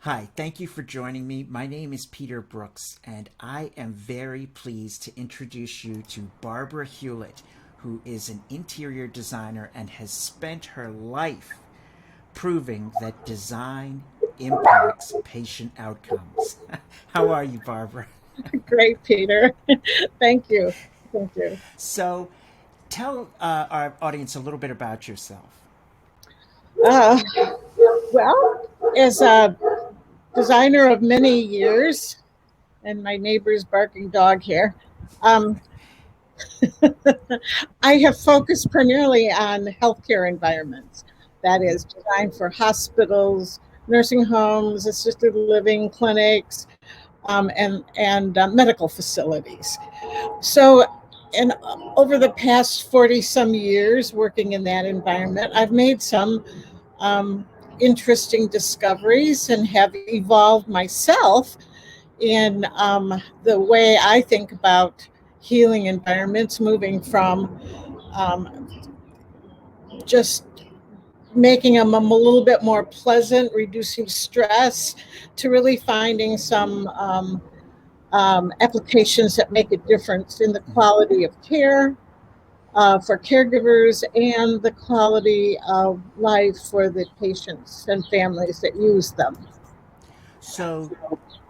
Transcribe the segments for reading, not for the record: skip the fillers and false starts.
Hi, thank you for joining me. My name is Peter Brooks, and I am very pleased to introduce you to Barbara Hewlett, who is an interior designer and has spent her life proving that design impacts patient outcomes. How are you, Barbara? Great, Peter. Thank you. Thank you. So, tell our audience a little bit about yourself. Uh, well, as a designer of many years, and my neighbor's barking dog here, um, I have focused primarily on healthcare environments. That Mm-hmm. is, designed for hospitals, nursing homes, assisted living clinics, and medical facilities. So, and over the past 40 some years working in that environment, I've made some um, interesting discoveries and have evolved myself in the way I think about healing environments, moving from um, just making them a little bit more pleasant, reducing stress, to really finding some applications that make a difference in the Mm-hmm. quality of care for caregivers and the quality of life for the patients and families that use them. So,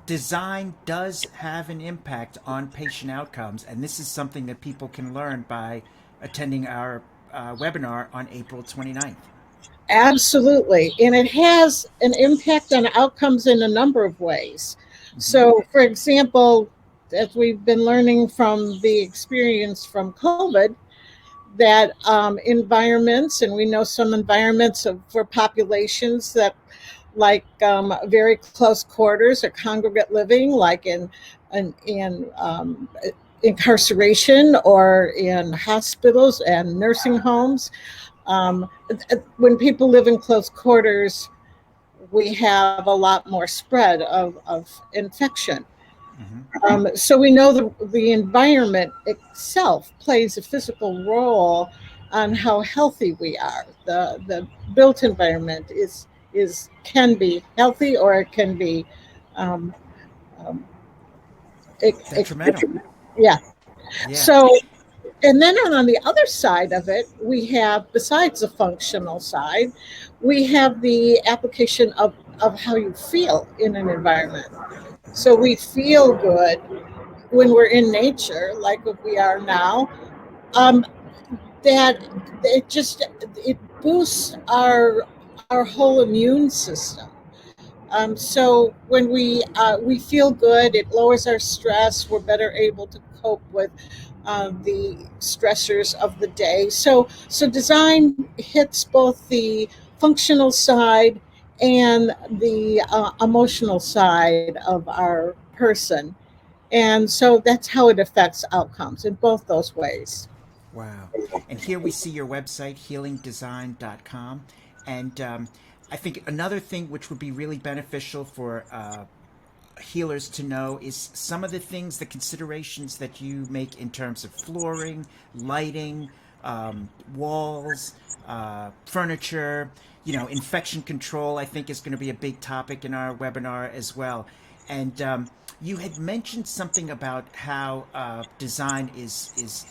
design does have an impact on patient outcomes, and this is something that people can learn by attending our webinar on April 29th. Absolutely. And it has an impact on outcomes in a number of ways. Mm-hmm. So, for example, as we've been learning from the experience from COVID, that environments, and we know some environments for populations that like very close quarters or congregate living, like in incarceration or in hospitals and nursing homes. Um, when people live in close quarters, we have a lot more spread of infection. Mm-hmm. So we know the environment itself plays a physical role on how healthy we are. The built environment is can be healthy, or it can be um, um, it, Detrimental. yeah. Yeah. So, and then on the other side of it, we have, besides the functional side, we have the application of how you feel in an environment. Mm-hmm. So we feel good when we're in nature, like what we are now. Um, that it boosts our whole immune system. So when we feel good, it lowers our stress. We're better able to cope with the stressors of the day. So design hits both the functional side and the emotional side of our person, and so that's how it affects outcomes in both those ways. Wow. And here we see your website, healingdesign.com. And I think another thing which would be really beneficial for healers to know is some of the things, the considerations that you make in terms of flooring, lighting, walls, furniture, infection control, I think is going to be a big topic in our webinar as well. And you had mentioned something about how design is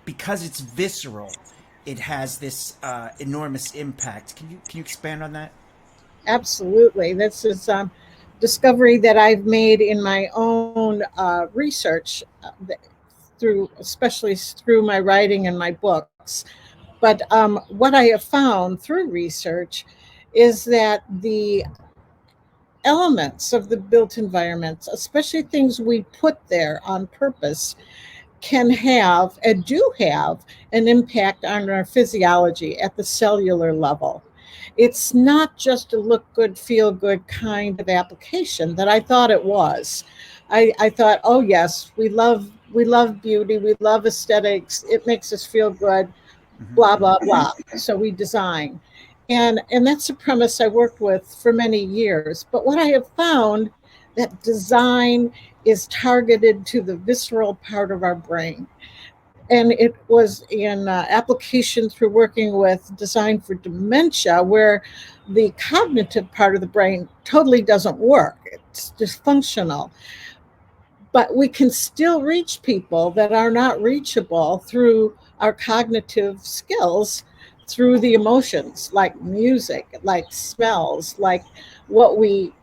because it's visceral, it has this enormous impact. Can you expand on that? Absolutely. This is discovery that I've made in my own research, through, especially through my writing and my books. But what I have found through research is that the elements of the built environments, especially things we put there on purpose, can have and do have an impact on our physiology at the cellular level. It's not just a look good, feel good kind of application that I thought it was. I thought, oh yes, we love beauty, we love aesthetics, it makes us feel good, Mm-hmm. blah blah blah. So we design. And that's a premise I worked with for many years. But what I have found, that design is targeted to the visceral part of our brain, and it was in application through working with Design for Dementia, where the cognitive part of the brain totally doesn't work. It's dysfunctional. But we can still reach people that are not reachable through our cognitive skills, through the emotions, like music, like smells, like what we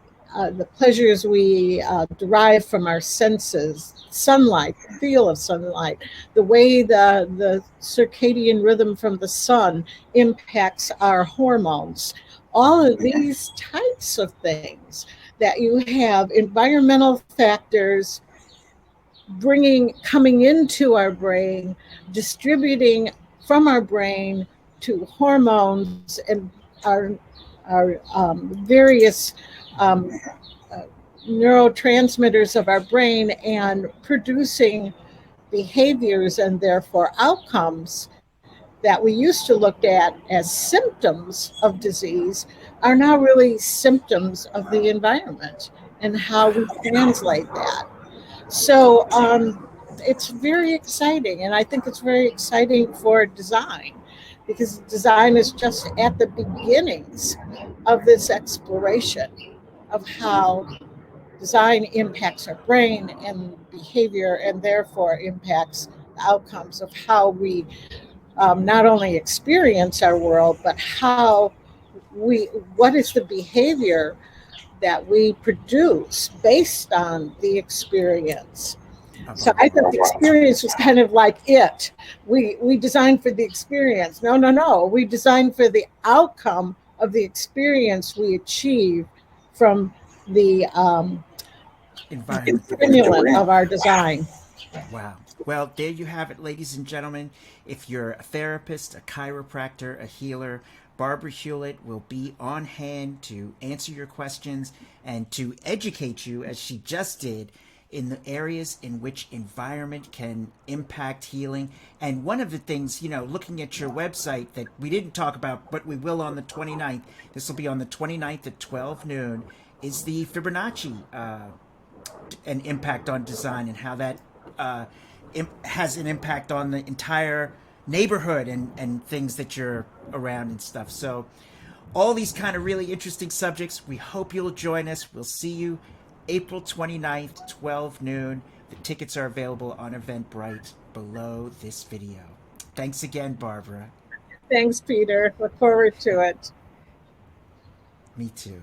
the pleasures we derive from our senses, sunlight, the feel of sunlight, the way the circadian rhythm from the sun impacts our hormones. All of these types of things, that you have environmental factors coming into our brain, distributing from our brain to hormones and our various um, uh, neurotransmitters of our brain, and producing behaviors and therefore outcomes that we used to look at as symptoms of disease are now really symptoms of the environment and how we Wow. translate that. So it's very exciting, and I think it's very exciting for design, because design is just at the beginnings of this exploration of how design impacts our brain and behavior, and therefore impacts the outcomes of how we not only experience our world, but how we what is the behavior that we produce based on the experience. Oh, So wow. I thought the experience was kind of like it. We designed for the experience. No, no, no. We designed for the outcome of the experience we achieve from the Environment that we're in. stimulant of our design. Wow. Well, there you have it, ladies and gentlemen. If you're a therapist, a chiropractor, a healer, Barbara Hewlett will be on hand to answer your questions and to educate you, as she just did, in the areas in which environment can impact healing. And one of the things, looking at your website that we didn't talk about, but we will on the 29th, this will be on the 29th at 12 noon, is the Fibonacci an impact on design, and how that uh, has an impact on the entire neighborhood and things that you're around and stuff. So, all these kind of really interesting subjects. We hope you'll join us. We'll see you April 29th, 12 noon. The tickets are available on Eventbrite below this video. Thanks again, Barbara. Thanks, Peter. Look forward to it. Me too.